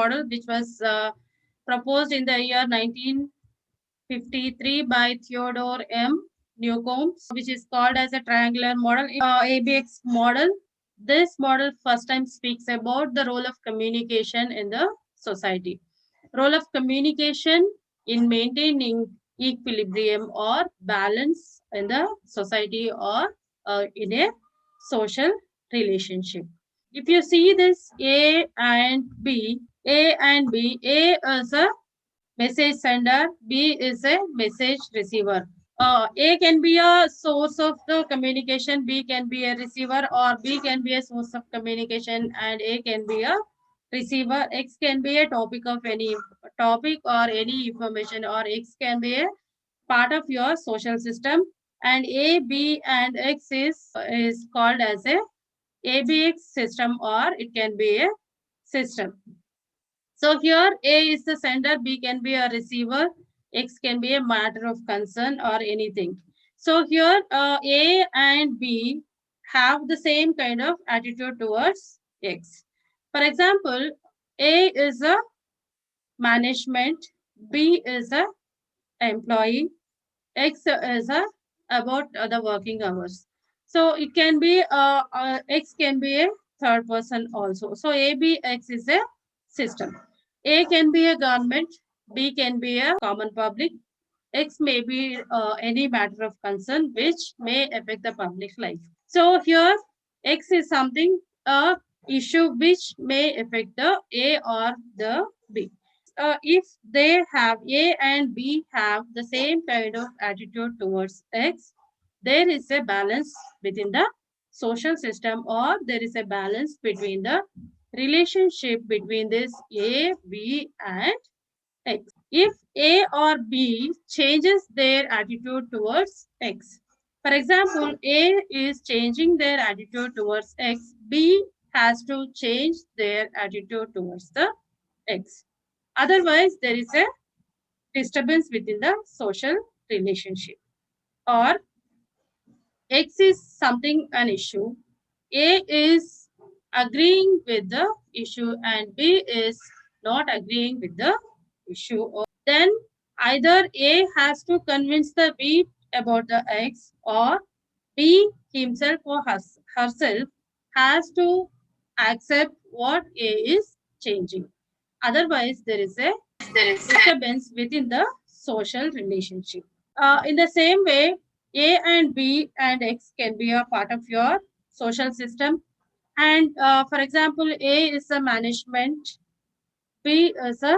model, which was proposed in the year 1953 by Theodore M. Newcomb, which is called as a triangular model, ABX model. This model first time speaks about the role of communication in the society. Role of communication in maintaining equilibrium or balance in the society or in a social relationship. If you see this A and B, A is a message sender, B is a message receiver. A can be a source of the communication, B can be a receiver, or B can be a source of communication and A can be a receiver. X can be a topic of any topic or any information, or X can be a part of your social system. And A, B, and X is called as a ABX system, or it can be a system. So here A is the sender, B can be a receiver, X can be a matter of concern or anything. So here A and B have the same kind of attitude towards X. For example, A is a management, B is a employee, X is a about the working hours. So it can be X can be a third person also. So ABX is a system. A can be a government, B can be a common public, X may be any matter of concern which may affect the public life. So here X is something a issue which may affect the A or the B. If they have A and B have the same kind of attitude towards X, there is a balance within the social system, or there is a balance between the relationship between this A, B, and X. If A or B changes their attitude towards X, for example, A is changing their attitude towards X, B has to change their attitude towards the X. Otherwise, there is a disturbance within the social relationship. Or X is something an issue. A is agreeing with the issue and B is not agreeing with the issue. Then either A has to convince the B about the X, or B himself or herself has to accept what A is changing. Otherwise, there is a disturbance within the social relationship. In the same way, A and B and X can be a part of your social system. And for example, A is a management, B is a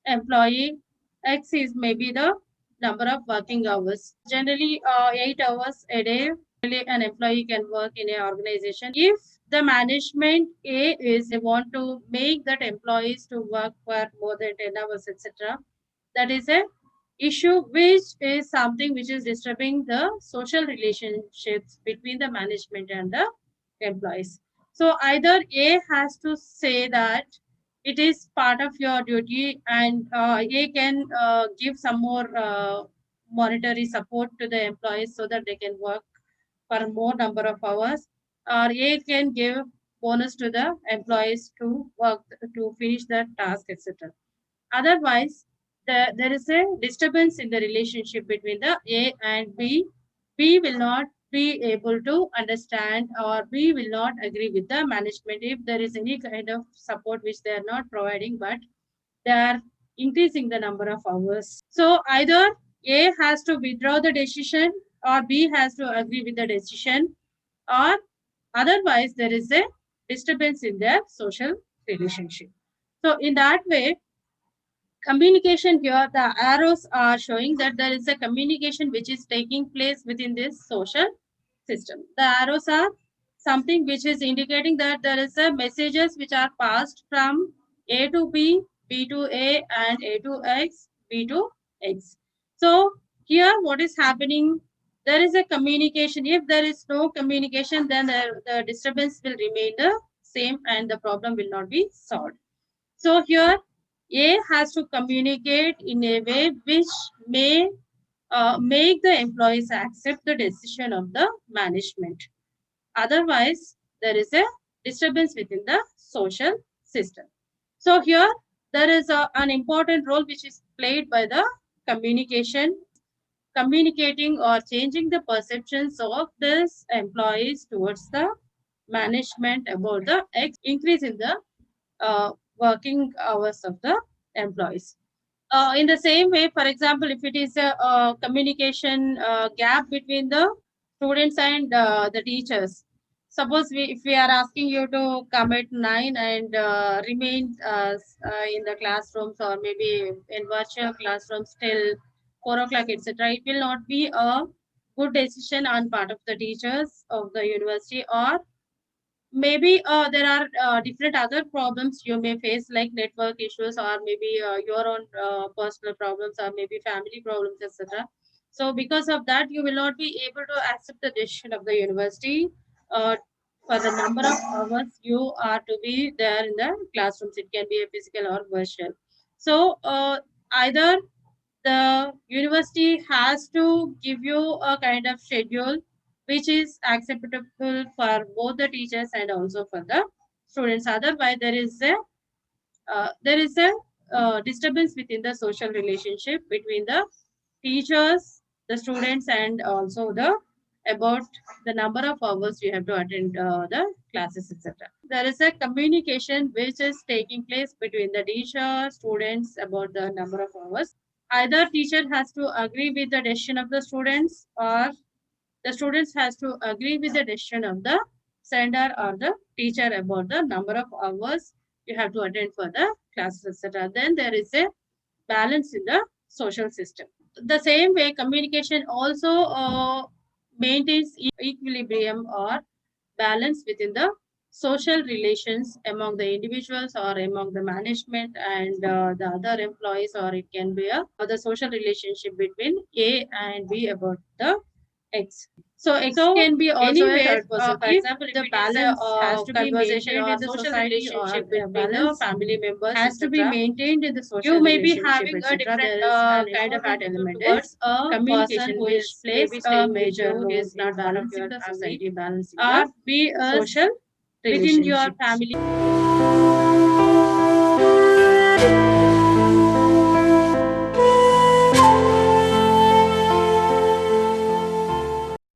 employee, X is maybe the number of working hours. Generally, 8 hours a day, really an employee can work in an organization. If the management A is they want to make that employees to work for more than 10 hours, etc., that is a issue which is something which is disturbing the social relationships between the management and the employees. So either A has to say that it is part of your duty, and A can give some more monetary support to the employees so that they can work for more number of hours, or A can give bonus to the employees to work to finish the task, etc. Otherwise, there is a disturbance in the relationship between the A and B. B will not be able to understand, or B will not agree with the management if there is any kind of support which they are not providing, but they are increasing the number of hours. So either A has to withdraw the decision, or B has to agree with the decision, or otherwise there is a disturbance in their social relationship. So in that way, communication here, the arrows are showing that there is a communication which is taking place within this social system. The arrows are something which is indicating that there is a messages which are passed from A to B, B to A, and A to X, B to X. So here what is happening, there is a communication. If there is no communication, then the disturbance will remain the same and the problem will not be solved. So here A has to communicate in a way which may make the employees accept the decision of the management. Otherwise, there is a disturbance within the social system. So here there is an important role which is played by the communication, communicating or changing the perceptions of this employees towards the management about the increase in the working hours of the employees. In the same way, for example, if it is a communication gap between the students and the teachers, suppose if we are asking you to come at 9 and remain in the classrooms or maybe in virtual classrooms till 4 o'clock, etc., it will not be a good decision on part of the teachers of the university, or maybe there are different other problems you may face, like network issues, or maybe your own personal problems, or maybe family problems, etc. So because of that, you will not be able to accept the decision of the university uh, for the number of hours you are to be there in the classrooms. It can be a physical or virtual. So either the university has to give you a kind of schedule which is acceptable for both the teachers and also for the students. Otherwise, there is a disturbance within the social relationship between the teachers, the students, and also the about the number of hours you have to attend the classes, etc. There is a communication which is taking place between the teacher, students about the number of hours. Either teacher has to agree with the decision of the students, or the students has to agree with the decision of the sender or the teacher about the number of hours you have to attend for the classes, etc. Then there is a balance in the social system. The same way, communication also maintains equilibrium or balance within the social relations among the individuals or among the management and the other employees, or it can be the social relationship between A and B about the X. So X can be also a third person. For example, if the balance has to be maintained in the society, or between the family members has to be maintained in the social you may be having a different kind of element towards a communication which plays a major role is not one of your society balancing or be a social within your family.